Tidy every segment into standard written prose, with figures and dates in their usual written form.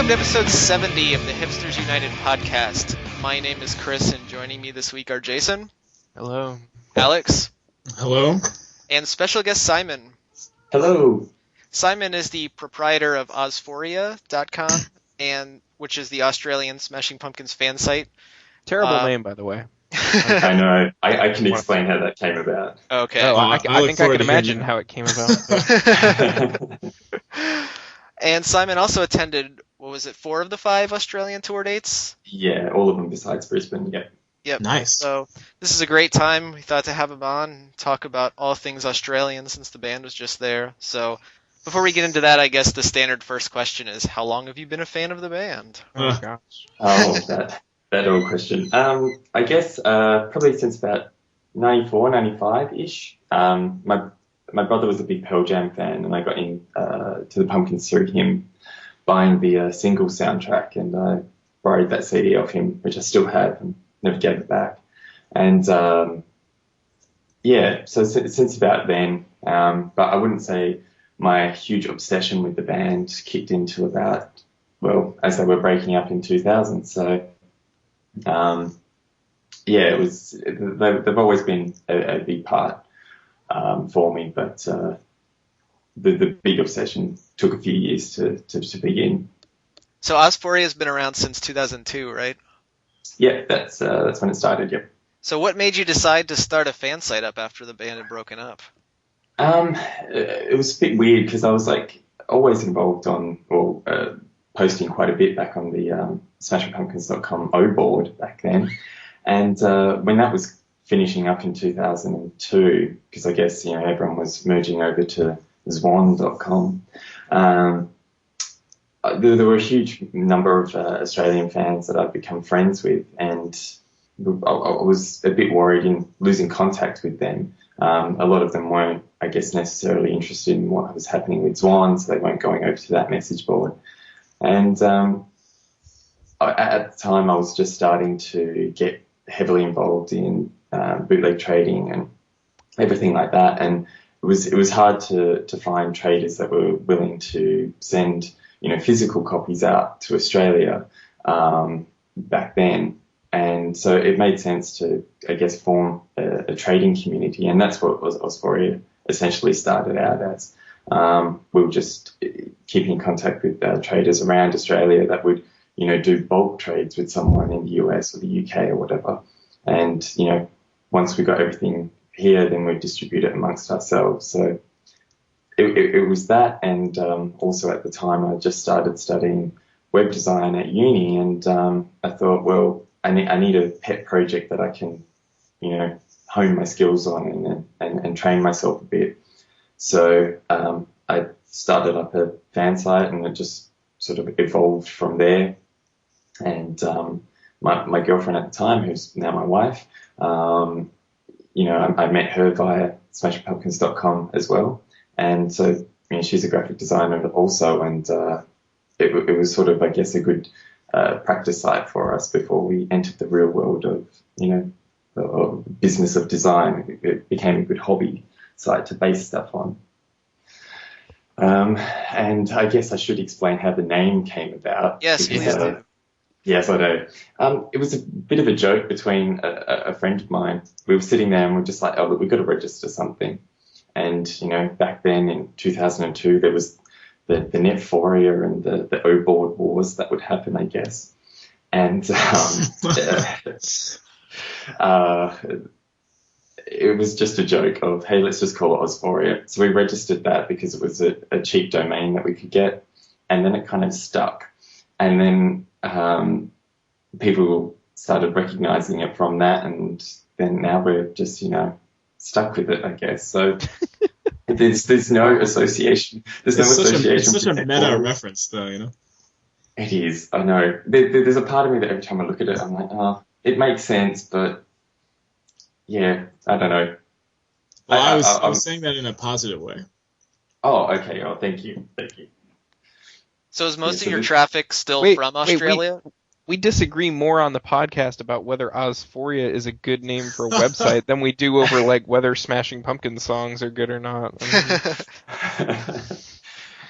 Welcome to episode 70 of the Hipsters United podcast. My name is Chris, and joining me this week are Jason. Hello. Alex. Hello. And special guest Simon. Hello. Simon is the proprietor of Ozphoria.com, and which is the Australian Smashing Pumpkins fan site. Terrible name, by the way. I know. I can explain how that came about. Okay. Oh, I think I can imagine how it came about. And Simon also attended, 4 of the 5 Australian tour dates? Yeah, all of them besides Brisbane, yep. Yep. Nice. So this is a great time. We thought to have him on and talk about all things Australian since the band was just there. So before we get into that, I guess the standard first question is, how long have you been a fan of the band? Oh, gosh. Oh, that old question. I guess probably since about 94, 95-ish. My brother was a big Pearl Jam fan, and I got in to the Pumpkins through him buying the single soundtrack, and I borrowed that CD off him, which I still have and never gave it back. And so since about then, but I wouldn't say my huge obsession with the band kicked into about, as they were breaking up in 2000. So it was, they've always been a big part for me, but the big obsession took a few years to begin. So Ozphoria has been around since 2002, right? Yeah, that's when it started. Yep. So what made you decide to start a fan site up after the band had broken up? It was a bit weird because I was always involved on posting quite a bit back on the smashingpumpkins.com O board back then, and when that was finishing up in 2002, because I guess everyone was merging over to Zwan.com. There were a huge number of Australian fans that I'd become friends with, and I was a bit worried in losing contact with them. A lot of them weren't, I guess, necessarily interested in what was happening with Zwan, so they weren't going over to that message board. And at the time, I was just starting to get heavily involved in bootleg trading and everything like that, and it was hard to find traders that were willing to send physical copies out to Australia back then, and so it made sense to, I guess, form a trading community, and that's what Ozphoria essentially started out as. We were just keeping in contact with traders around Australia that would do bulk trades with someone in the US or the UK or whatever, and once we got everything here, then we'd distribute it amongst ourselves. So it was that, and also at the time I just started studying web design at uni, and I thought, I need a pet project that I can, hone my skills on and train myself a bit. So I started up a fan site, and it just sort of evolved from there. And my girlfriend at the time, who's now my wife, I met her via smashingpumpkins.com as well. And so, she's a graphic designer also, and it was sort of, I guess, a good practice site for us before we entered the real world of, the business of design. It became a good hobby site to base stuff on. And I guess I should explain how the name came about. Yes, please do. Yes, I do. It was a bit of a joke between a friend of mine. We were sitting there and we were just like, look, we've got to register something. And, back then in 2002, there was the Netphoria and the O-board wars that would happen, I guess. And it was just a joke of, hey, let's just call it Ozphoria. So we registered that because it was a cheap domain that we could get. And then it kind of stuck. And then people started recognizing it from that, and then now we're just, stuck with it, I guess. So there's no association. There's no association. It's such a meta reference, though, It is. I know. There's a part of me that every time I look at it, I'm like, oh, it makes sense, but yeah, I don't know. Well, I was saying that in a positive way. Oh, okay. Oh, thank you. So is most of your traffic still from Australia? We disagree more on the podcast about whether Ozphoria is a good name for a website than we do over whether Smashing Pumpkins songs are good or not.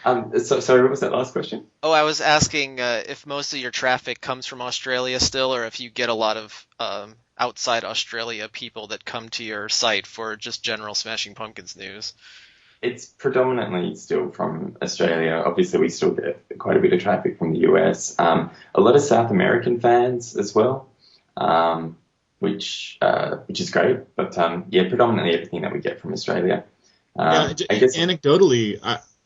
Sorry, what was that last question? Oh, I was asking if most of your traffic comes from Australia still, or if you get a lot of outside Australia people that come to your site for just general Smashing Pumpkins news. It's predominantly still from Australia. Obviously, we still get quite a bit of traffic from the US. A lot of South American fans as well, which is great. But predominantly everything that we get from Australia. I guess anecdotally,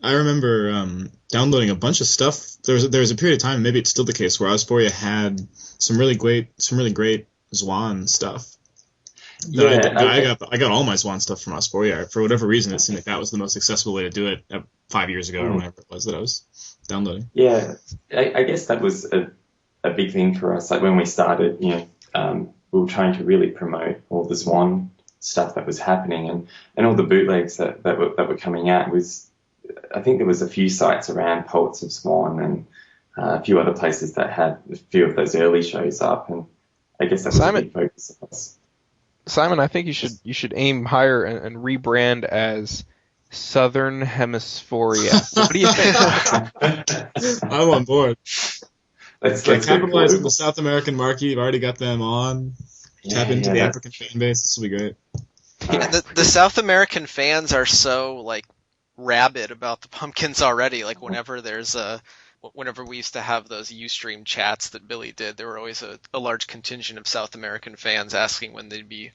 I remember downloading a bunch of stuff. There was a period of time, maybe it's still the case, where Ozphoria had some really great Zwan stuff. I got all my Swan stuff from Ozphoria. For whatever reason, it seemed like that was the most accessible way to do it 5 years ago or whenever it was that I was downloading. Yeah, I guess that was a big thing for us. Like when we started, we were trying to really promote all the Swan stuff that was happening and all the bootlegs that were coming out. I think there was a few sites around Poets of Swan and a few other places that had a few of those early shows up, and I guess that was a big focus of us. Simon, I think you should aim higher and rebrand as Southern Hemisphoria. What do you think? I'm on board. Let's capitalize on the South American market. You've already got them on. Tap into the African fan base. This will be great. Yeah, the South American fans are so rabid about the Pumpkins already. Like whenever we used to have those Ustream chats that Billy did, there were always a large contingent of South American fans asking when they'd be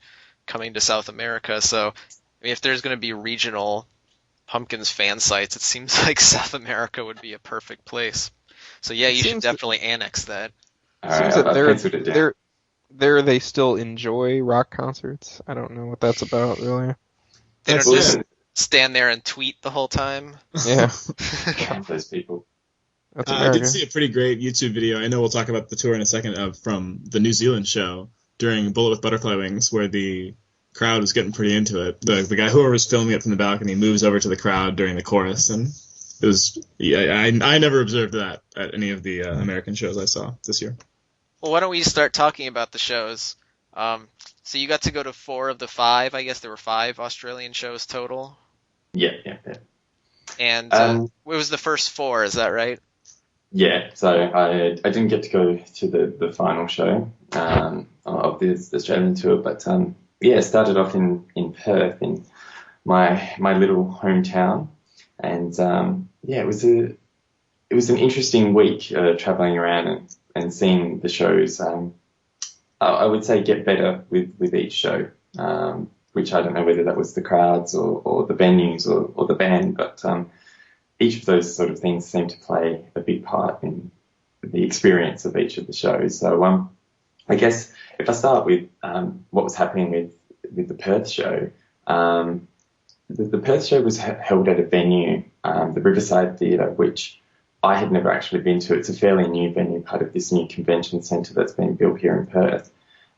coming to South America. So if there's going to be regional Pumpkins fan sites, it seems like South America would be a perfect place. So yeah, you should definitely annex that. Seems that there they still enjoy rock concerts. I don't know what that's about, really. They don't just stand there and tweet the whole time. Yeah. Those people. I did see a pretty great YouTube video. I know we'll talk about the tour in a second, from the New Zealand show during Bullet with Butterfly Wings, where the crowd was getting pretty into it. The guy, whoever was filming it from the balcony, moves over to the crowd during the chorus, and it was. I never observed that at any of the American shows I saw this year. Well, why don't we start talking about the shows? So you got to go to 4 of the 5. I guess there were 5 Australian shows total. Yeah. And it was the first 4, is that right? Yeah, so I didn't get to go to the final show of the Australian tour, but started off in Perth, in my little hometown, and it was an interesting week traveling around and seeing the shows. I would say get better with each show, which I don't know whether that was the crowds or the venues or the band, but each of those sort of things seem to play a big part in the experience of each of the shows. So I guess if I start with what was happening with the Perth show, the Perth show was held at a venue, the Riverside Theatre, which I had never actually been to. It's a fairly new venue, part of this new convention centre that's been built here in Perth.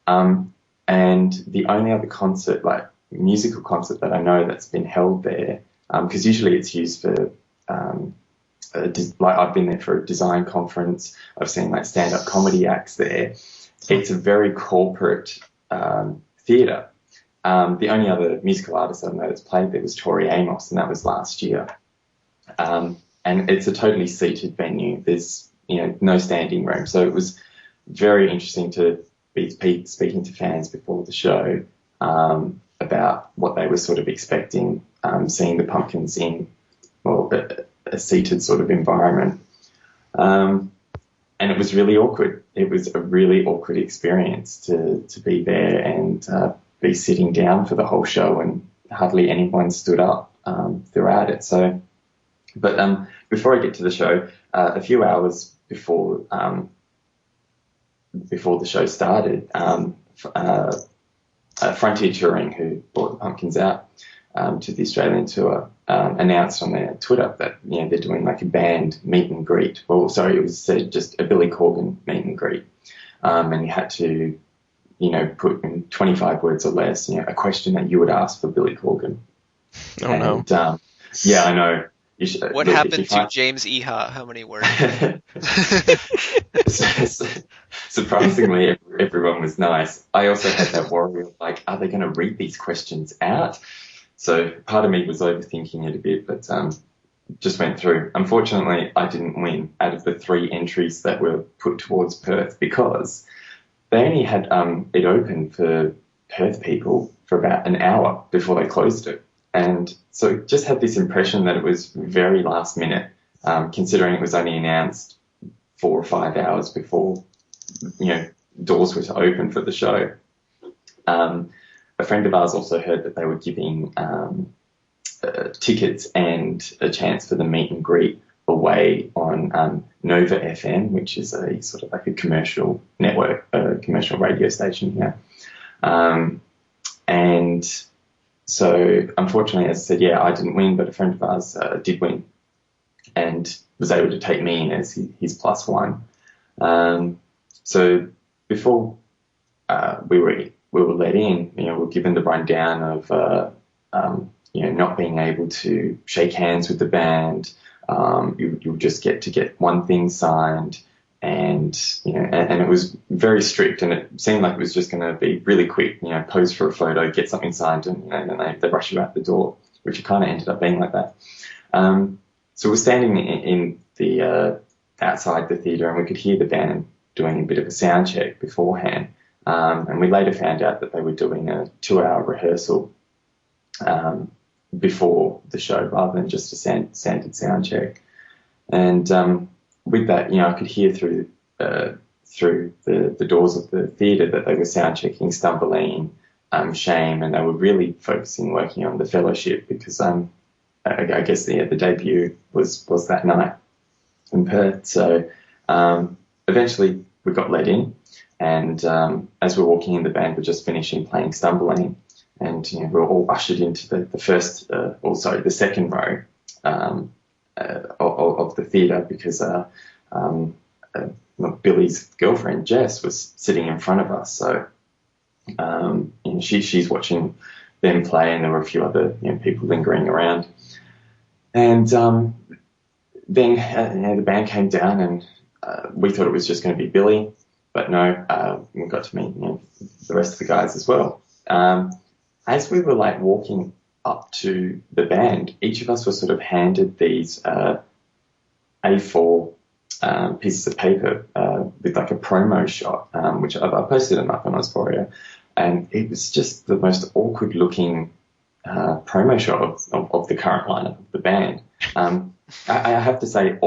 And the only other concert, musical concert that I know that's been held there, because usually it's used for I've been there for a design conference. I've seen stand-up comedy acts there. It's a very corporate theatre. The only other musical artist I know that's played there was Tori Amos, and that was last year. And it's a totally seated venue. There's no standing room, so it was very interesting to be speaking to fans before the show about what they were sort of expecting, seeing the Pumpkins in a seated sort of environment. And it was really awkward. It was a really awkward experience to be there and be sitting down for the whole show, and hardly anyone stood up throughout it. So, but before I get to the show, a few hours before the show started, Frontier Touring, who brought the Pumpkins out to the Australian tour, announced on their Twitter that they're doing a band meet and greet. Well, sorry, it was just a Billy Corgan meet and greet, and you had to put in 25 words or less a question that you would ask for Billy Corgan. No. Yeah, I know. What happened to James Iha? How many words? Surprisingly, everyone was nice. I also had that worry of are they going to read these questions out? So part of me was overthinking it a bit, but just went through. Unfortunately, I didn't win out of the 3 entries that were put towards Perth because they only had it open for Perth people for about an hour before they closed it. And so it just had this impression that it was very last minute, considering it was only announced 4 or 5 hours before, doors were to open for the show. A friend of ours also heard that they were giving tickets and a chance for the meet and greet away on Nova FM, which is a sort of like a commercial network, a commercial radio station here. And so, unfortunately, as I said, I didn't win, but a friend of ours did win and was able to take me in as his +1. So before we were let in, we were given the rundown of not being able to shake hands with the band. You just get one thing signed, and it was very strict, and it seemed like it was just going to be really quick. Pose for a photo, get something signed, and then they rush you out the door, which it kind of ended up being like that. So we're standing in the outside the theatre, and we could hear the band doing a bit of a sound check beforehand. And we later found out that they were doing a 2-hour rehearsal before the show rather than just a standard sound check. And with that, I could hear through the doors of the theatre that they were sound checking Stumbling, Shame, and they were really working on the Fellowship because I guess the debut was that night in Perth. So eventually we got let in, and as we're walking in, the band were just finishing playing Stumbling, and we were all ushered into the second row of the theatre because Billy's girlfriend Jess was sitting in front of us. So she's watching them play, and there were a few other people lingering around. And then the band came down, and we thought it was just going to be Billy, but no, we got to meet the rest of the guys as well. As we were walking up to the band, each of us was sort of handed these A4 pieces of paper with a promo shot, which I posted them up on Ozphoria, and it was just the most awkward looking promo shot of the current lineup of the band. I have to say,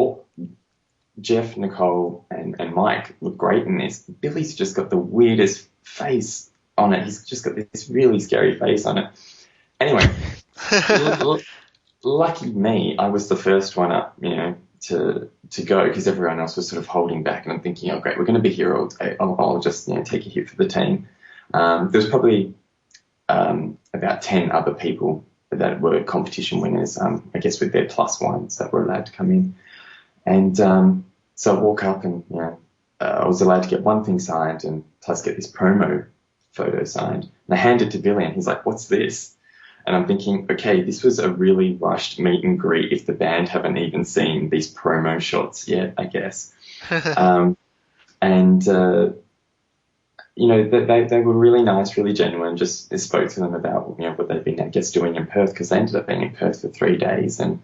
Jeff, Nicole, and Mike look great in this. Billy's just got the weirdest face on it. He's just got this really scary face on it. Anyway, lucky me, I was the first one up, to go, because everyone else was sort of holding back, and I'm thinking, oh great, we're going to be here all day. I'll just take a hit for the team. There was probably about 10 other people that were competition winners, I guess with their +1s that were allowed to come in. And so I walk up, and I was allowed to get one thing signed and plus get this promo photo signed. And I hand it to Billy, and he's like, "What's this?" And I'm thinking, okay, this was a really rushed meet and greet if the band haven't even seen these promo shots yet, I guess. They were really nice, really genuine. Just spoke to them about what they've been, I guess, doing in Perth, because they ended up being in Perth for 3 days. And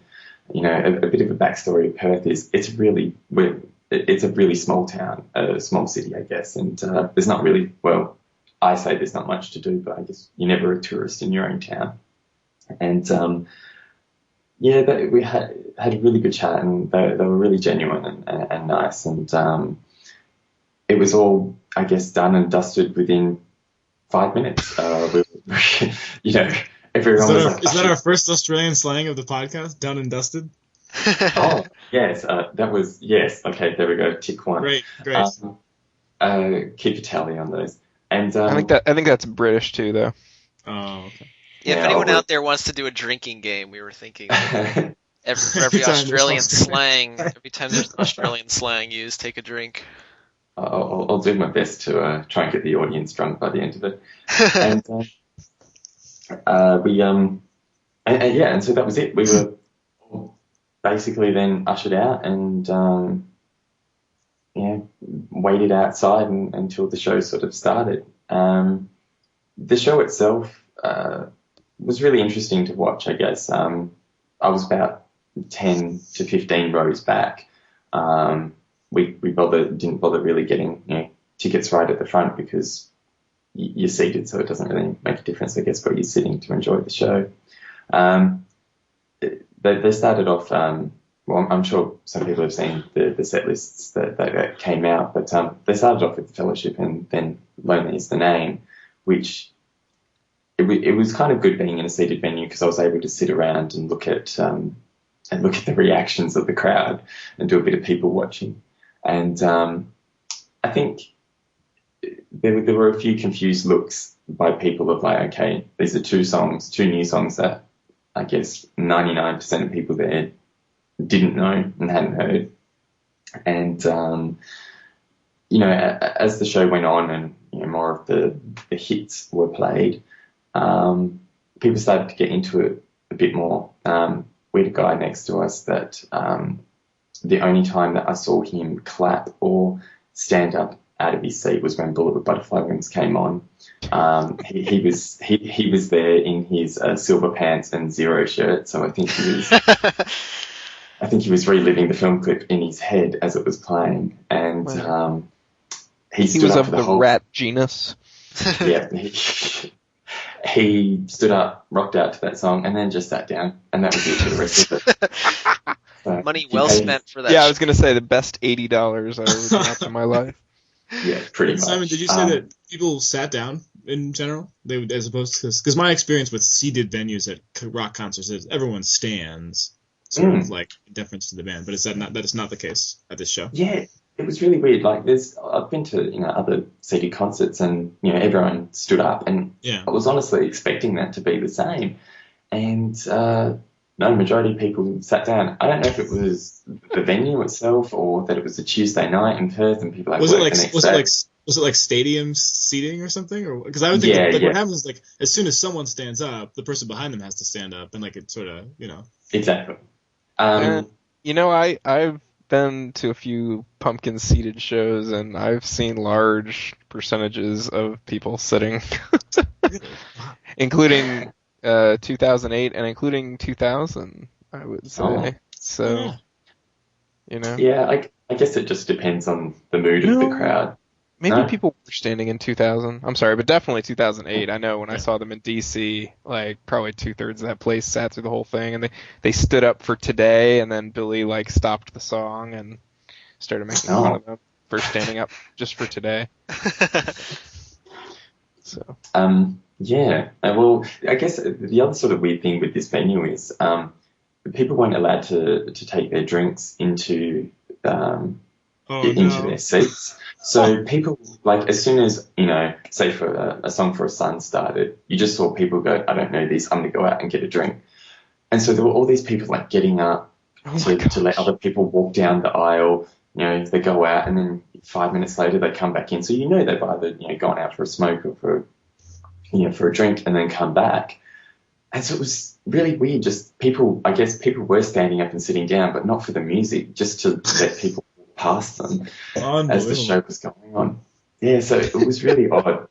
a bit of a backstory of Perth is it's a really small town, a small city, I guess, and there's not really, well, I say there's not much to do, but I guess you're never a tourist in your own town. And we had a really good chat, and they were really genuine and nice, and it was all, I guess, done and dusted within 5 minutes. Everyone was like, is that our first Australian slang of the podcast? Done and dusted. Oh yes, that was yes. Okay, there we go. Tick 1. Great. Keep a tally on those. And I think that's British too, though. Oh, okay. Yeah, if anyone out there wants to do a drinking game, we were thinking for every Australian slang, every time there's an Australian slang used, take a drink. I'll do my best to try and get the audience drunk by the end of it. And so that was it. We were basically then ushered out and waited outside until the show sort of started. The show itself was really interesting to watch, I guess. I was about 10 to 15 rows back. We didn't bother really getting tickets right at the front because you're seated, so it doesn't really make a difference, I guess, where you're sitting to enjoy the show. They started off. Well, I'm sure some people have seen the set lists that came out, but they started off with Fellowship and then Lonely Is the Name, which it was kind of good being in a seated venue because I was able to sit around and look at the reactions of the crowd and do a bit of people watching. And I think there were a few confused looks by people of like, okay, these are two new songs that I guess 99% of people there didn't know and hadn't heard. And, as the show went on and more of the hits were played, people started to get into it a bit more. We had a guy next to us that the only time that I saw him clap or stand up out of his seat was when Bullet with Butterfly Wings came on. He was there in his silver pants and Zero shirt, so I think he was reliving the film clip in his head as it was playing, and wow. He was up of for the whole rat genus. Yeah, he stood up, rocked out to that song, and then just sat down, and that was it for the rest of it. So money well spent for that. Yeah, I was going to say the best $80 I ever got in my life. Yeah, pretty much. Simon, did you say that people sat down in general? They would, as opposed to because my experience with seated venues at rock concerts is everyone stands, sort of like in deference to the band. But is that is not the case at this show? Yeah, it was really weird. Like I've been to other seated concerts, and everyone stood up, and I was honestly expecting that to be the same, and no, majority of people sat down. I don't know if it was the venue itself or that it was a Tuesday night in Perth and people was it like stadium seating or something? Or because I would think what happens is like as soon as someone stands up, the person behind them has to stand up, and like it sort of exactly. I've been to a few Pumpkin seated shows, and I've seen large percentages of people sitting, including 2008 and including 2000, I would say. So, Yeah, I guess it just depends on the mood of the crowd. Maybe people were standing in 2000. I'm sorry, but definitely 2008. I know when I saw them in DC, like probably 2/3 of that place sat through the whole thing, and they stood up for Today, and then Billy like stopped the song and started making fun of them for standing up just for Today. So. Yeah. Well, I guess the other sort of weird thing with this venue is people weren't allowed to take their drinks into their seats. So people, like, as soon as, say for a Song for a Son started, you just saw people go, I don't know this, I'm going to go out and get a drink. And so there were all these people, like, getting up to let other people walk down the aisle. They go out, and then 5 minutes later they come back in. So they've either, gone out for a smoke or for a drink and then come back. And so it was really weird. Just people were standing up and sitting down, but not for the music, just to let people past them as the show was going on. Yeah, so it was really odd.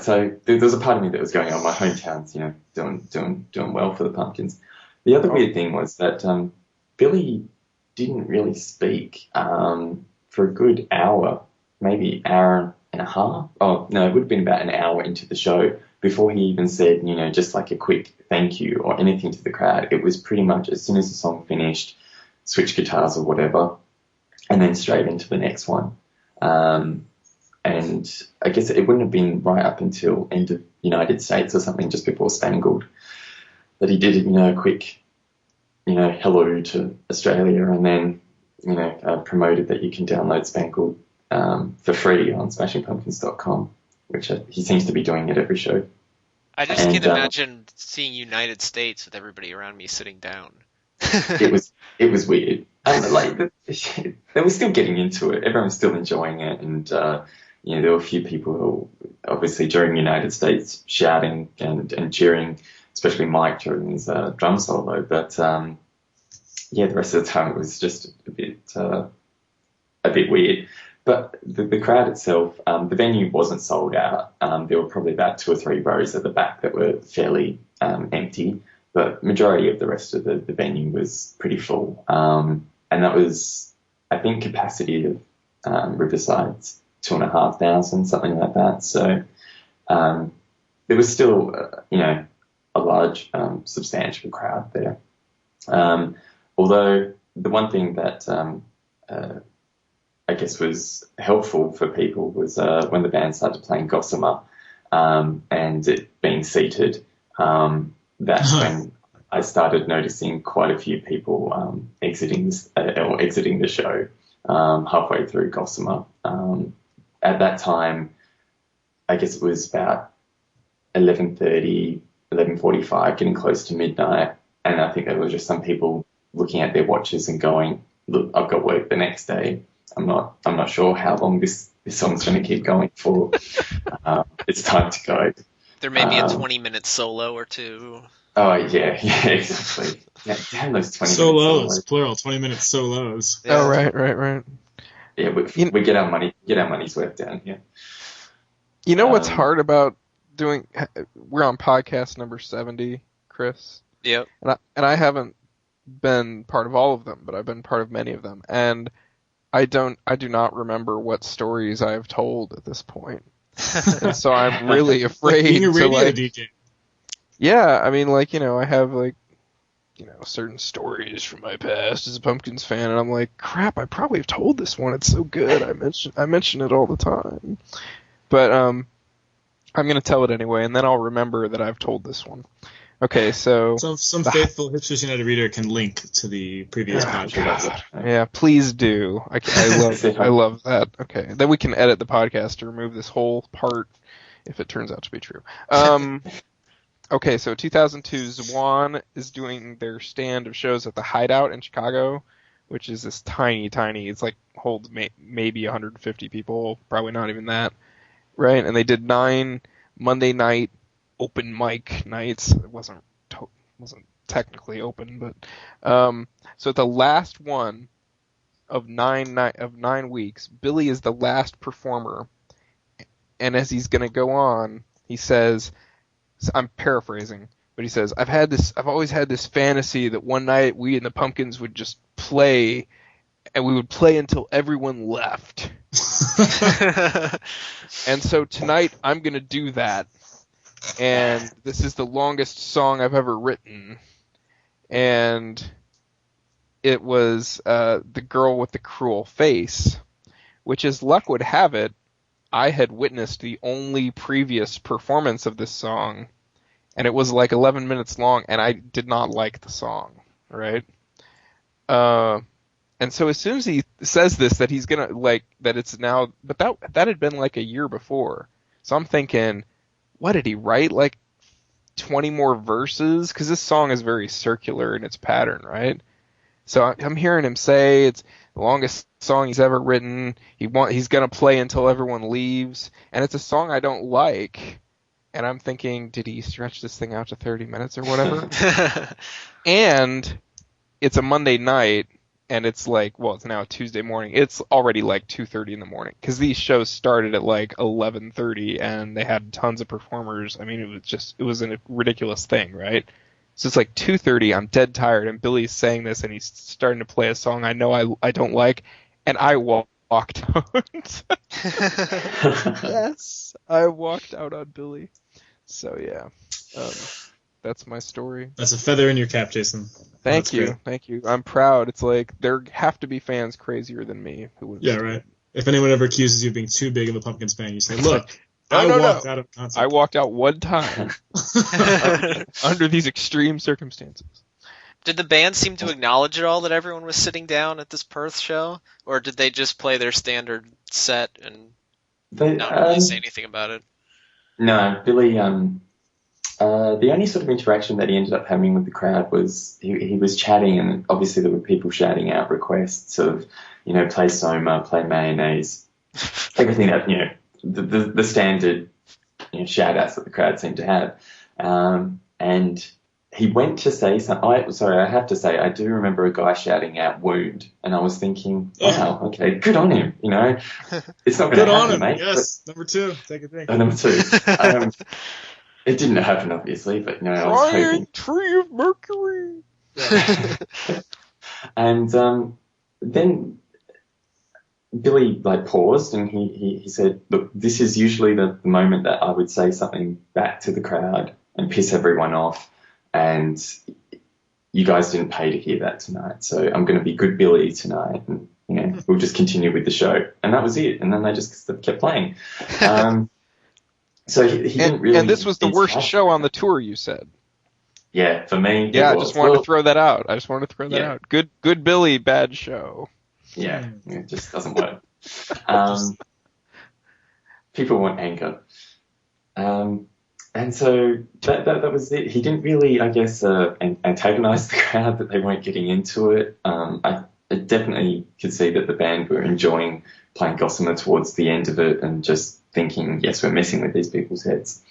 So there was a part of me that was going on. My hometown's, doing well for the Pumpkins. The other weird thing was that Billy didn't really speak for a good hour, maybe hour and a half. Oh, no, it would have been about an hour into the show before he even said, just like a quick thank you or anything to the crowd. It was pretty much as soon as the song finished, switch guitars or whatever, and then straight into the next one. And I guess it wouldn't have been right up until end of United States or something, just before Spangled, that he did, a quick, hello to Australia, and then, promoted that you can download Spangled for free on smashingpumpkins.com, which he seems to be doing at every show. I just can't imagine seeing United States with everybody around me sitting down. It was weird. They were still getting into it. Everyone was still enjoying it, and there were a few people who, obviously during United States, shouting and cheering, especially Mike during his drum solo. But the rest of the time it was just a bit weird. But the crowd itself, the venue wasn't sold out. There were probably about 2 or 3 rows at the back that were fairly empty, but majority of the rest of the venue was pretty full. And that was, I think, capacity of Riverside's 2,500, something like that. So there was still, a large, substantial crowd there. Although the one thing that I guess was helpful for people was when the band started playing Gossamer and it being seated, that's when I started noticing quite a few people exiting the show halfway through Gossamer. At that time, I guess it was about 11:30, 11:45, getting close to midnight, and I think there were just some people looking at their watches and going, "Look, I've got work the next day. I'm not sure how long this song's going to keep going for. It's time to go." There may be a 20-minute solo or two. Oh yeah, exactly. Yeah, damn those 20 solos, minutes plural, 20-minute solos. Yeah. Oh, right. Yeah, we get our money's worth down here. You know what's hard about doing? We're on podcast number 70, Chris. Yep. And I haven't been part of all of them, but I've been part of many of them, and I do not remember what stories I have told at this point. And so I'm really afraid being a radio to DJ. Yeah, I mean, I have certain stories from my past as a Pumpkins fan, and I'm like, crap, I probably have told this one. It's so good. I mention it all the time. But I'm gonna tell it anyway, and then I'll remember that I've told this one. Okay, so some faithful Hipsters United reader can link to the previous podcast. Yeah, please do. I love that. Okay, then we can edit the podcast to remove this whole part if it turns out to be true. Okay, so 2002, Zwan is doing their stand of shows at the Hideout in Chicago, which is this tiny, it's holds maybe 150 people, probably not even that, right? And they did 9 Monday night open mic nights. It wasn't technically open, but so at the last one of 9 weeks, Billy is the last performer, and as he's gonna go on, he says, I'm paraphrasing, but he says, I've always had this fantasy that one night we and the Pumpkins would just play, and we would play until everyone left. And so tonight I'm going to do that. And this is the longest song I've ever written. And it was The Girl with the Cruel Face, which, as luck would have it, I had witnessed the only previous performance of this song, and it was 11 minutes long, and I did not like the song, right? And so as soon as he says this, that he's gonna, that it's now, but that had been a year before. So I'm thinking, what did he write? 20 more verses? Because this song is very circular in its pattern, right? So I'm hearing him say it's the longest song he's ever written. He's gonna play until everyone leaves, and it's a song I don't like. And I'm thinking, did he stretch this thing out to 30 minutes or whatever? And it's a Monday night, and it's it's now a Tuesday morning. It's already 2:30 in the morning, because these shows started at 11:30, and they had tons of performers. I mean, it was a ridiculous thing, right? So it's 2:30, I'm dead tired, and Billy's saying this, and he's starting to play a song I know I don't like, and I walked out. Yes, I walked out on Billy. So yeah, that's my story. That's a feather in your cap, Jason. Thank you. I'm proud. It's there have to be fans crazier than me who would. Yeah, right. If anyone ever accuses you of being too big of a Pumpkins fan, you say, "Look, I walked out of a concert. I walked out one time under these extreme circumstances." Did the band seem to acknowledge at all that everyone was sitting down at this Perth show, or did they just play their standard set and not really say anything about it? No, Billy. The only sort of interaction that he ended up having with the crowd was he was chatting, and obviously there were people shouting out requests of, play Soma, play Mayonnaise, everything that, the standard shout outs that the crowd seemed to have. And he went to say something. I have to say, I do remember a guy shouting out "wound," and I was thinking, wow, okay, good on him. You know, it's not going to happen, mate. Yes, number 2, take a drink. Number 2. It didn't happen, obviously, but you know, I was hoping. Tree of Mercury. And then Billy paused and he said, "Look, this is usually the moment that I would say something back to the crowd and piss everyone off, and you guys didn't pay to hear that tonight, so I'm going to be good Billy tonight, and you know we'll just continue with the show." And that was it. And then they just kept playing. So he didn't really. And this was the worst show on the tour, you said. Yeah, for me. Yeah, I just wanted to throw that out. Out. Good Billy, bad show. Yeah, it just doesn't work. People want anger. And so that was it. He didn't really, I guess, antagonize the crowd that they weren't getting into it. I definitely could see that the band were enjoying playing Gossamer towards the end of it and just thinking, yes, we're messing with these people's heads.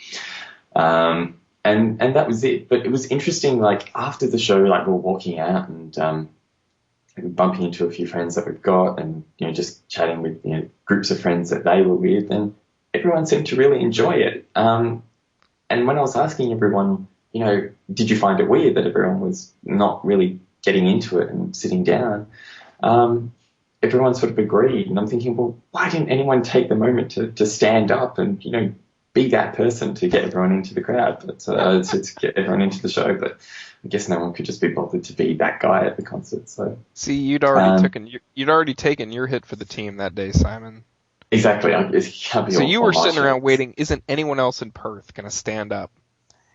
And that was it. But it was interesting, after the show, we're walking out and bumping into a few friends that we've got and, you know, just chatting with, you know, groups of friends that they were with, and everyone seemed to really enjoy it. And when I was asking everyone, you know, did you find it weird that everyone was not really getting into it and sitting down? Everyone sort of agreed. And I'm thinking, well, why didn't anyone take the moment to stand up and, you know, be that person to get everyone into the crowd, but to get everyone into the show? But I guess no one could just be bothered to be that guy at the concert. So see, you'd already taken your hit for the team that day, Simon. Exactly. So you were sitting around waiting. Isn't anyone else in Perth going to stand up?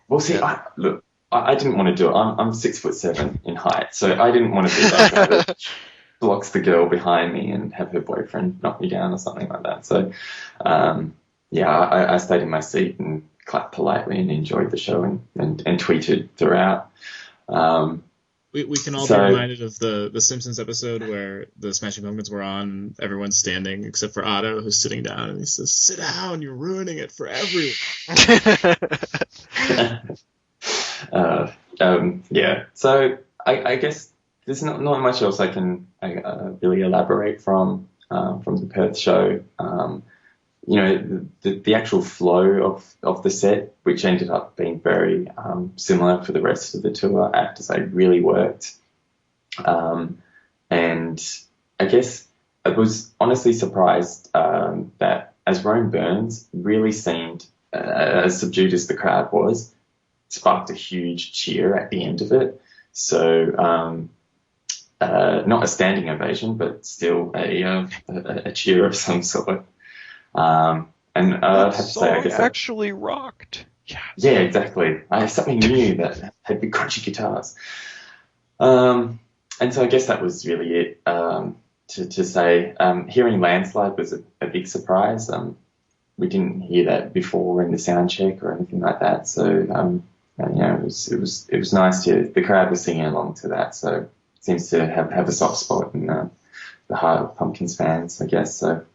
Well, see, I didn't want to do it. I'm 6'7" in height, so I didn't want to be that guy that blocks the girl behind me and have her boyfriend knock me down or something like that. So, I stayed in my seat and clapped politely and enjoyed the show and tweeted throughout. We can all be reminded of the Simpsons episode where the Smashing Pumpkins were on, everyone's standing except for Otto, who's sitting down, and he says, "Sit down, you're ruining it for everyone." So I guess there's not much else I can really elaborate from the Perth show. You know, the actual flow of the set, which ended up being very similar for the rest of the tour, I have to say really worked. And I guess I was honestly surprised that as Rome Burns really seemed, as subdued as the crowd was, sparked a huge cheer at the end of it. So not a standing ovation, but still a cheer of some sort. And I have to say, I guess actually rocked. Yes. Yeah, exactly. I have something new that had big crunchy guitars. And so I guess that was really it. To say, hearing Landslide was a big surprise. We didn't hear that before in the sound check or anything like that. So you know, it was nice to. The crowd was singing along to that. So it seems to have a soft spot in the heart of Pumpkins fans, I guess. So.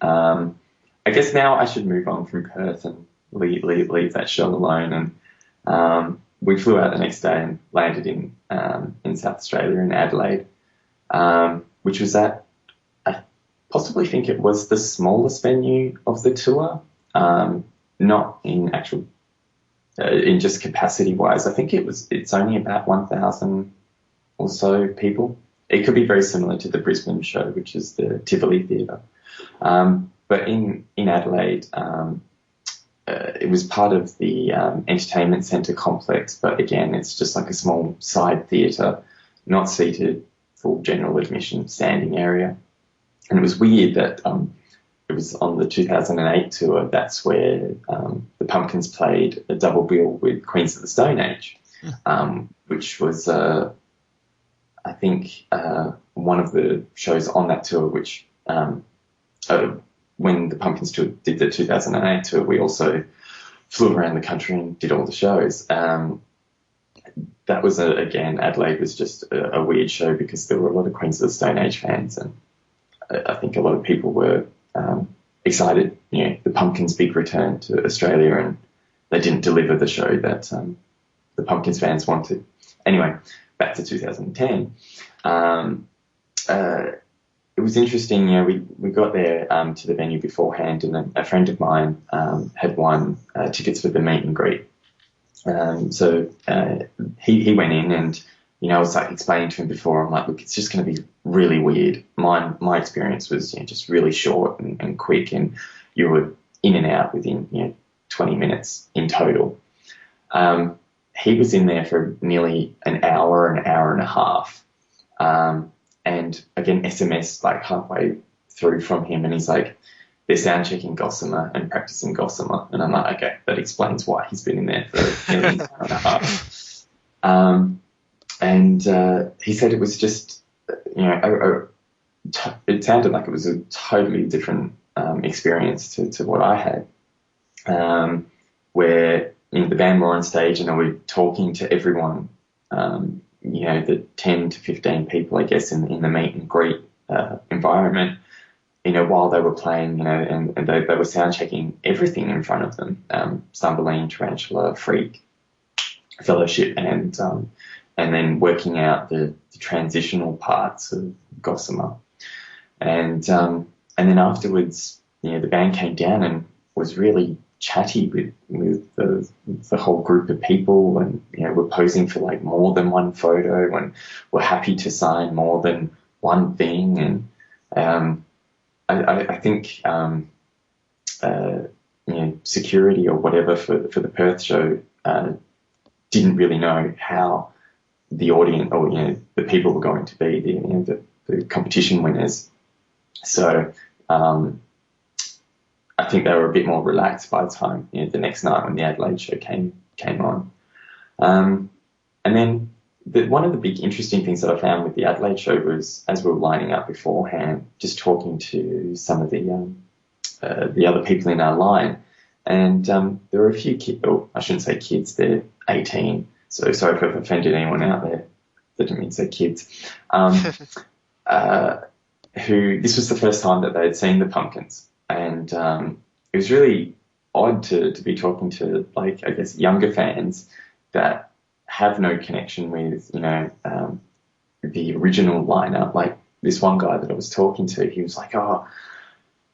I guess now I should move on from Perth and leave that show alone. And we flew out the next day and landed in South Australia in Adelaide, which was I possibly think it was the smallest venue of the tour, not in actual in just capacity wise. I think it's only about 1,000 or so people. It could be very similar to the Brisbane show, which is the Tivoli Theatre. But in Adelaide, it was part of the entertainment centre complex, but again, it's just like a small side theatre, not seated, full general admission standing area. And it was weird that it was on the 2008 tour, that's where the Pumpkins played a double bill with Queens of the Stone Age, which was, I think, one of the shows on that tour, which... when the Pumpkins did the 2008 tour, we also flew around the country and did all the shows. That was, again, Adelaide was just a weird show because there were a lot of Queens of the Stone Age fans, and I think a lot of people were excited, you know, the Pumpkins' big return to Australia, and they didn't deliver the show that the Pumpkins fans wanted. Anyway, back to 2010. It was interesting, we got there to the venue beforehand, and a friend of mine had won tickets for the meet and greet. So he went in, and I was like explaining to him before, I'm like, look, it's just going to be really weird. My experience was just really short and quick, and you were in and out within 20 minutes in total. He was in there for nearly an hour and a half. And again, SMS like halfway through from him, and he's like, they're sound checking Gossamer and practicing Gossamer. And I'm like, okay, that explains why he's been in there for nearly an hour and a half. And he said it was just, it sounded like it was a totally different experience to what I had, where the band were on stage and they were talking to everyone, the 10 to 15 people, I guess, in the meet and greet environment, while they were playing, and they were sound checking everything in front of them, Stumbling, Tarantula, Freak, Fellowship, and then working out the transitional parts of Gossamer. And then afterwards, the band came down and was really chatty with the whole group of people, and were posing for like more than one photo, and were happy to sign more than one thing. And I think security or whatever for the Perth show didn't really know how the audience or the people were going to be the competition winners. So I think they were a bit more relaxed by the time the next night when the Adelaide show came on. And then one of the big interesting things that I found with the Adelaide show was, as we were lining up beforehand, just talking to some of the other people in our line, and there were a few kids, or I shouldn't say kids, they're 18, so sorry if I've offended anyone out there that didn't mean to say kids, who this was the first time that they had seen the Pumpkins. And it was really odd to be talking to, like, I guess, younger fans that have no connection with, the original lineup. Like this one guy that I was talking to, he was like, oh,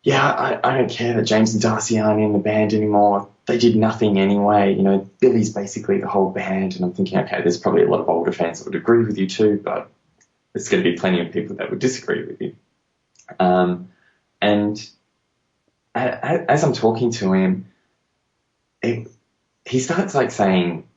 yeah, I don't care that James and Darcy aren't in the band anymore. They did nothing anyway. Billy's basically the whole band. And I'm thinking, okay, there's probably a lot of older fans that would agree with you too, but there's going to be plenty of people that would disagree with you. And as I'm talking to him, he starts like saying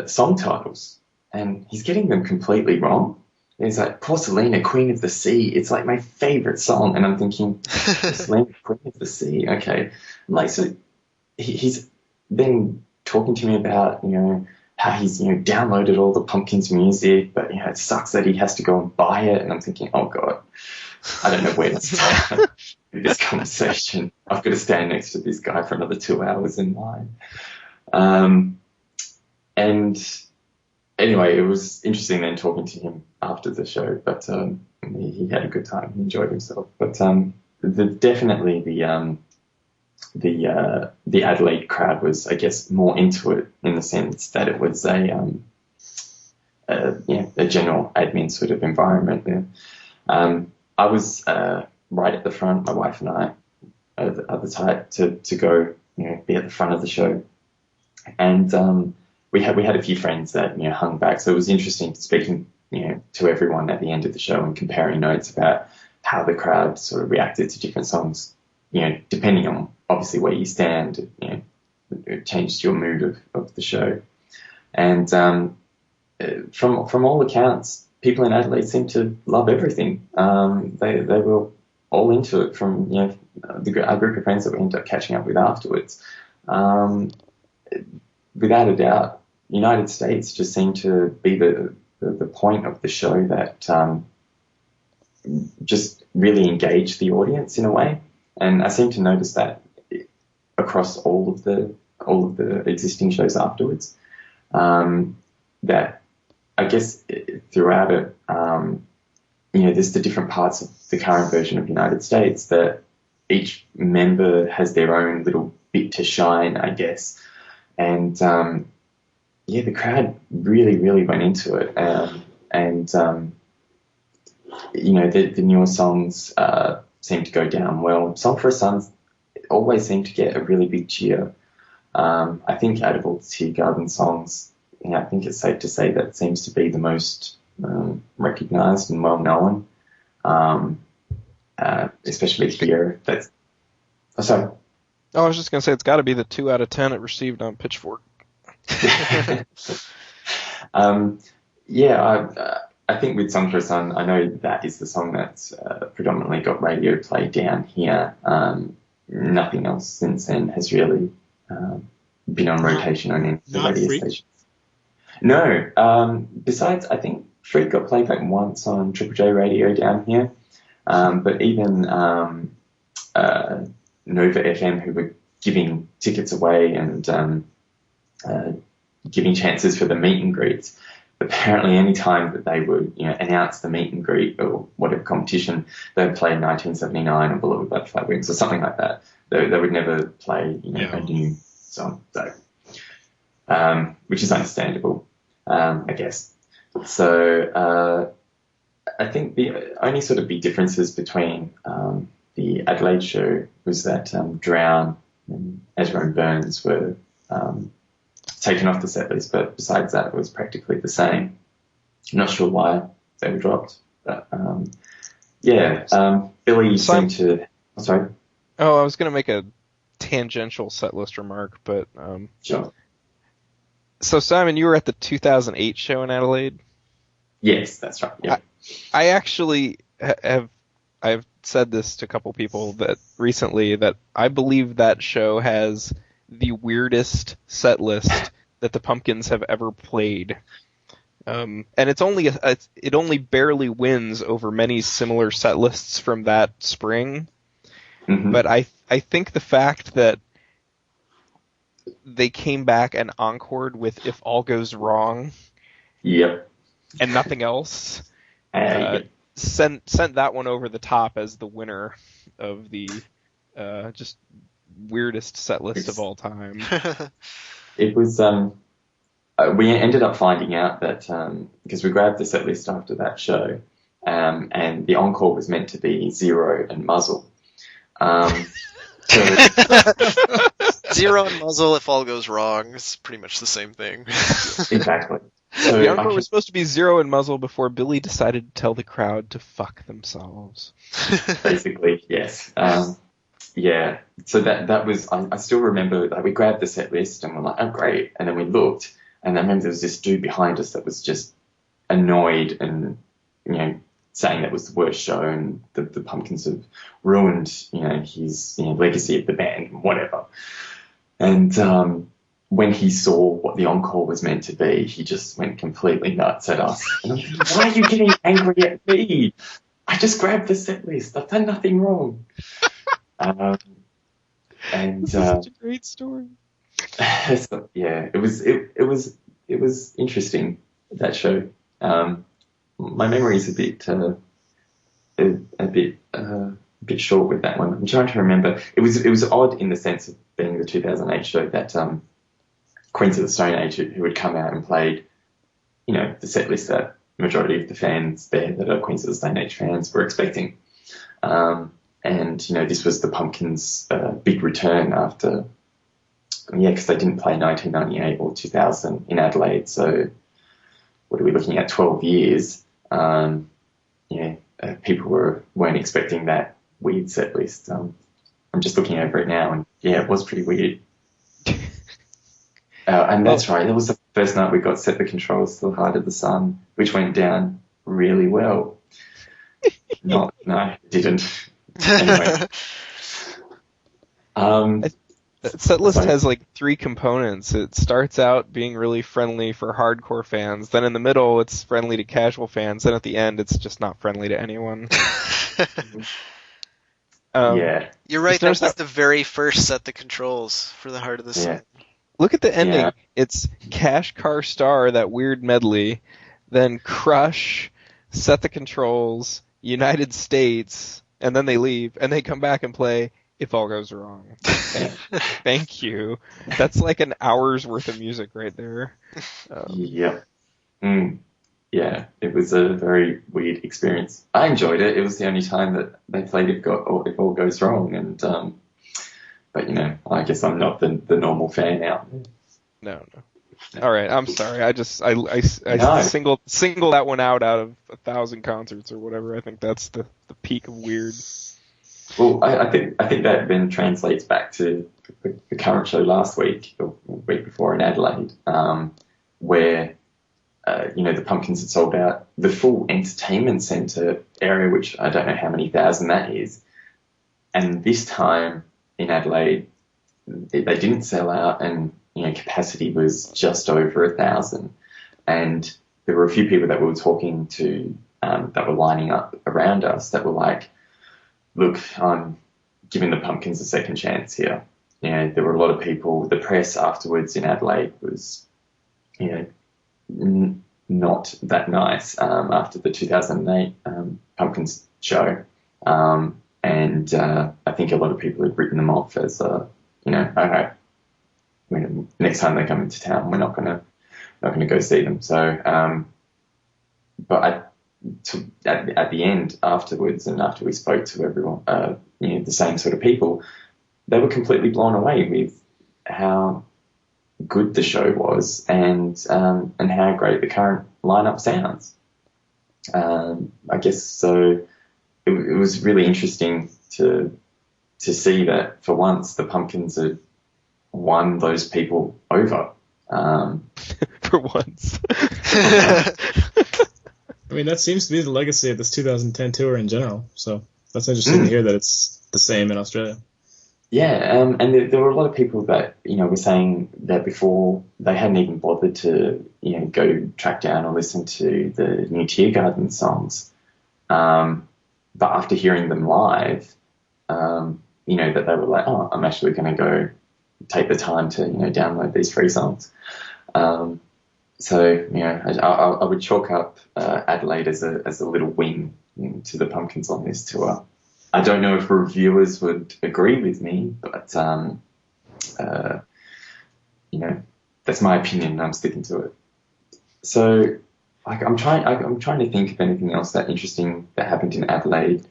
song titles, and he's getting them completely wrong. He's like, Porcelina, Queen of the Sea. It's like my favorite song. And I'm thinking, Porcelina, Queen of the Sea. Okay. I'm like, so he's then talking to me about, how he's, downloaded all the Pumpkins music, but, it sucks that he has to go and buy it. And I'm thinking, oh God, I don't know where to start with this conversation. I've got to stand next to this guy for another 2 hours in line. And anyway, it was interesting then talking to him after the show, but he had a good time. He enjoyed himself. But definitely the Adelaide crowd was, I guess, more into it in the sense that it was a general admin sort of environment. I was right at the front. My wife and I are the type to go, be at the front of the show, and we had a few friends that hung back. So it was interesting speaking to everyone at the end of the show and comparing notes about how the crowd sort of reacted to different songs. Depending on obviously where you stand, it changed your mood of the show. And from all accounts, people in Adelaide seem to love everything. They were all into it from our group of friends that we ended up catching up with afterwards. Without a doubt, United States just seemed to be the point of the show that just really engaged the audience in a way. And I seem to notice that across all of the existing shows afterwards. That I guess throughout it, there's the different parts of the current version of United States that each member has their own little bit to shine, I guess. And the crowd really, really went into it. And the newer songs seem to go down well. Song for a Son always seem to get a really big cheer. I think out of all the Tear Garden songs, I think it's safe to say that seems to be the most recognised and well known, especially here. Sorry. Oh, I was just going to say it's got to be the 2 out of 10 it received on Pitchfork. I think with Song for a Son, I know that is the song that's predominantly got radio play down here. Nothing else since then has really been on rotation on any of the radio stations. No, besides, I think Freak got played like once on Triple J radio down here, but even Nova FM, who were giving tickets away and giving chances for the meet and greets. Apparently, any time that they would, announce the meet and greet or whatever competition, they would play 1979 or Beloved by the Flat Wings or something like that. They would never play, a new song, so which is understandable, I guess. So I think the only sort of big differences between the Adelaide show was that Drown and Ezra and Burns were taken off the set list, but besides that, it was practically the same. I'm not sure why they were dropped, but Billy seemed to. Oh, sorry. Oh, I was going to make a tangential set list remark, but sure. So Simon, you were at the 2008 show in Adelaide? Yes, that's right. Yeah. I actually I've said this to a couple people that recently that I believe that show has the weirdest set list that the Pumpkins have ever played. And it's only it only barely wins over many similar set lists from that spring. Mm-hmm. But I think the fact that they came back and encored with If All Goes Wrong, yep, and nothing else, sent that one over the top as the winner of the just weirdest set list of all time. It was we ended up finding out that because we grabbed the set list after that show, and the encore was meant to be Zero and Muzzle. Zero and Muzzle, If All Goes Wrong, it's pretty much the same thing. Exactly. So the encore was supposed to be Zero and Muzzle before Billy decided to tell the crowd to fuck themselves. Basically, yes. Yeah. So that was, I still remember, like, we grabbed the set list and we're like, oh, great. And then we looked, and I remember there was this dude behind us that was just annoyed and, saying that was the worst show and the Pumpkins have ruined, his legacy of the band, whatever. And when he saw what the encore was meant to be, he just went completely nuts at us. And I'm thinking, why are you getting angry at me? I just grabbed the set list. I've done nothing wrong. This is such a great story. So, yeah, it was interesting, that show. My memory is a bit short with that one. I'm trying to remember. It was odd in the sense of being the 2008 show that Queens of the Stone Age, who had come out and played, the set list that majority of the fans there that are Queens of the Stone Age fans were expecting. And this was the Pumpkins' big return after, because they didn't play 1998 or 2000 in Adelaide. So what are we looking at? 12 years. People weren't expecting that weird set list. I'm just looking over it now, and it was pretty weird. And that's right. That was the first night we got Set the Controls to the Heart of the Sun, which went down really well. No, it didn't. Anyway. Set list has like 3 components. It starts out being really friendly for hardcore fans. Then in the middle, it's friendly to casual fans. Then at the end, it's just not friendly to anyone. You're right. That was the very first Set the Controls for the Heart of the Sun. Look at the ending. Yeah. It's Cash Car Star, that weird medley. Then Crush, Set the Controls, United States, and then they leave. And they come back and play If all goes wrong. Thank you. That's like an hour's worth of music right there. Yep. Yeah, it was a very weird experience. I enjoyed it. It was the only time that they played If All Goes Wrong, and but I guess I'm not the normal fan out there. No. All right, I'm sorry. I No. singled that one out of 1,000 concerts or whatever. I think that's the peak of weird. Well, I think that then translates back to the current show last week, or week before in Adelaide, where the Pumpkins had sold out the full entertainment centre area, which I don't know how many thousand that is. And this time in Adelaide, they didn't sell out, and capacity was just over 1,000. And there were a few people that we were talking to that were lining up around us that were like, look, I'm giving the Pumpkins a second chance here. There were a lot of people. The press afterwards in Adelaide was, not that nice after the 2008 Pumpkins show. And I think a lot of people had written them off as, okay, next time they come into town, we're not gonna go see them. So, but at the end afterwards, and after we spoke to everyone, the same sort of people, they were completely blown away with how good the show was, and how great the current lineup sounds. I guess so. It was really interesting to see that for once the Pumpkins had won those people over. For once. I mean, that seems to be the legacy of this 2010 tour in general. So that's interesting to hear that it's the same in Australia. Yeah, and there were a lot of people that were saying that before they hadn't even bothered to go track down or listen to the new Tiergarten songs, but after hearing them live, that they were like, oh, I'm actually going to go take the time to download these free songs. So I would chalk up Adelaide as a little win to the Pumpkins on this tour. I don't know if reviewers would agree with me, but that's my opinion, and I'm sticking to it. So, I'm trying to think of anything else that interesting that happened in Adelaide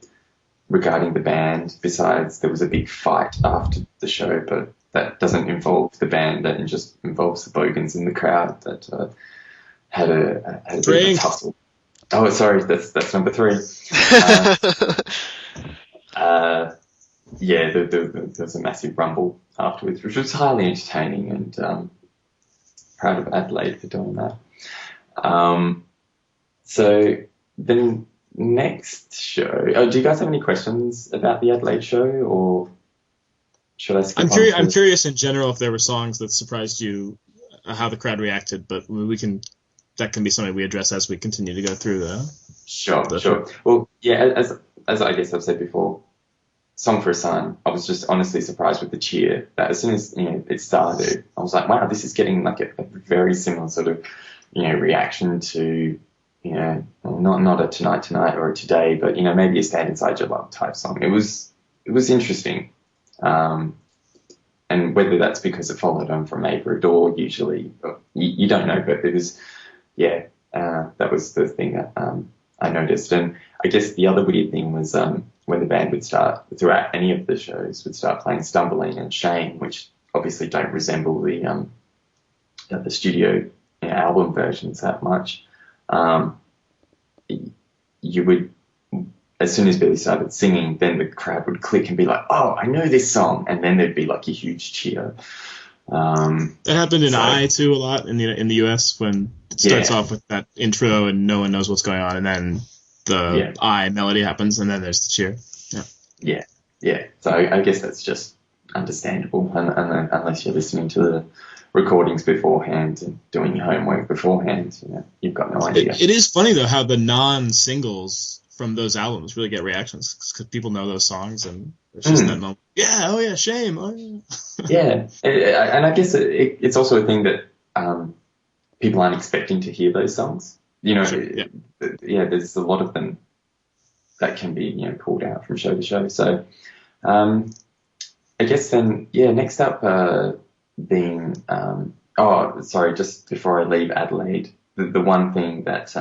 regarding the band. Besides, there was a big fight after the show, but that doesn't involve the band. That just involves the bogans in the crowd that had a bit of a tussle. Oh, sorry, that's number 3. There was a massive rumble afterwards, which was highly entertaining, and proud of Adelaide for doing that. So the next show, do you guys have any questions about the Adelaide show, or should I skip on? I'm curious in general if there were songs that surprised you, how the crowd reacted, but that can be something we address as we continue to go through the... Sure. Well, yeah, as I guess I've said before, Song for a Son, I was just honestly surprised with the cheer. That as soon as it started, I was like, wow, this is getting like a very similar sort of reaction to not a Tonight or a Today, but maybe a Stand Inside Your Love type song. It was interesting, and whether that's because it followed on from Neighbour Door, usually you don't know, but it was that was the thing that I noticed. And I guess the other weird thing was when the band would start, throughout any of the shows, would start playing Stumbling and Shame, which obviously don't resemble the studio album versions that much. You would, as soon as Billy started singing, then the crowd would click and be like, oh, I know this song, and then there'd be like a huge cheer. That happened in I too a lot in the US, when it starts off with that intro and no one knows what's going on, and then the I melody happens, and then there's the cheer. Yeah. So I guess that's just understandable, and unless you're listening to the recordings beforehand and doing your homework beforehand, you've got no idea. It is funny though how the non-singles from those albums really get reactions, because people know those songs, and it's just that moment. Yeah, oh yeah, Shame. Oh yeah. Yeah, and I guess it's also a thing that people aren't expecting to hear those songs. Sure, there's a lot of them that can be pulled out from show to show. So, I guess then, yeah, next up, being, just before I leave Adelaide, the one thing that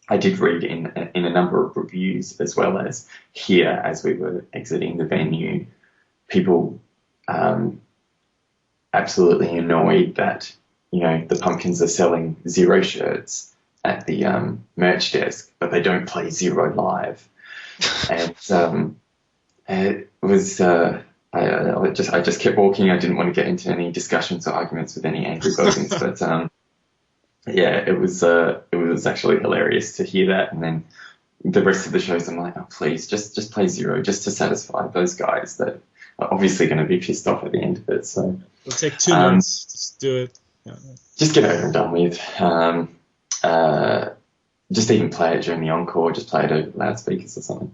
I did read in a number of reviews, as well as here as we were exiting the venue, people absolutely annoyed that, the Pumpkins are selling Zero shirts at the merch desk, but they don't play Zero live. And it was I just kept walking. I didn't want to get into any discussions or arguments with any angry bogans, but yeah, it was actually hilarious to hear that. And then the rest of the shows, I'm like, oh, please, just play Zero, just to satisfy those guys that are obviously going to be pissed off at the end of it. So it'll take 2 months. Just do it. Yeah. Just get over and done with. Just even play it during the encore. Just play it over loudspeakers or something.